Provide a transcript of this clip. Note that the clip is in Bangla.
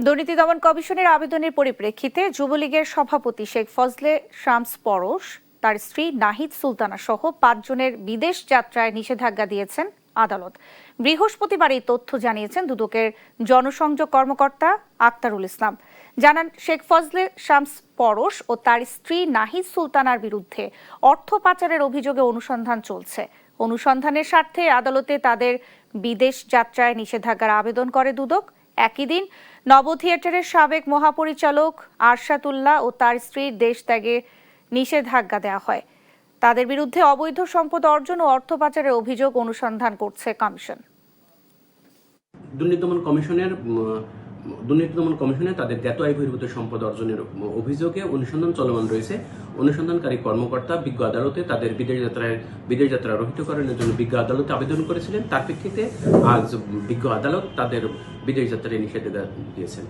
দুর্নীতি দমন কমিশনের আবেদনের পরিপ্রেক্ষিতে যুবলীগের সভাপতি শেখ ফজলে শামস পরশ তার স্ত্রী নাহিদ সুলতানা সহ ৫ জনের বিদেশ যাত্রায় নিষেধাজ্ঞা দিয়েছেন আদালত। বৃহস্পতিবার এই তথ্য জানিয়েছেন দুদকের জনসংযোগ কর্মকর্তা আক্তারুল ইসলাম। জানান, শেখ ফজলে শামস পরশ ও তার স্ত্রী নাহিদ সুলতানার বিরুদ্ধে অর্থ পাচারের অভিযোগে অনুসন্ধান চলছে। অনুসন্ধানের স্বার্থে আদালতে তাদের বিদেশ যাত্রায় নিষেধাজ্ঞার আবেদন করে দুদক। একই দিন নব থিয়েটারের সাবেক মহাপরিচালক আরশাদুল্লাহ ও তার স্ত্রীর দেশ ত্যাগে নিষেধাজ্ঞা দেওয়া হয়। তাদের বিরুদ্ধে অবৈধ সম্পদ অর্জন ও অর্থ পাচারের অভিযোগ অনুসন্ধান করছে কমিশন। দুর্নীতি দমন কমিশনে তাদের জ্ঞাত আয় বহির্ভূত সম্পদ অর্জনের অভিযোগে অনুসন্ধান চলমান রয়েছে। অনুসন্ধানকারী কর্মকর্তা বিজ্ঞ আদালতে তাদের বিদেশ যাত্রা রহিতকরণের জন্য বিজ্ঞ আদালতে আবেদন করেছিলেন। তার প্রেক্ষিতে আজ বিজ্ঞ আদালত তাদের বিদেশ যাত্রায় নিষেধাজ্ঞা দিয়েছেন।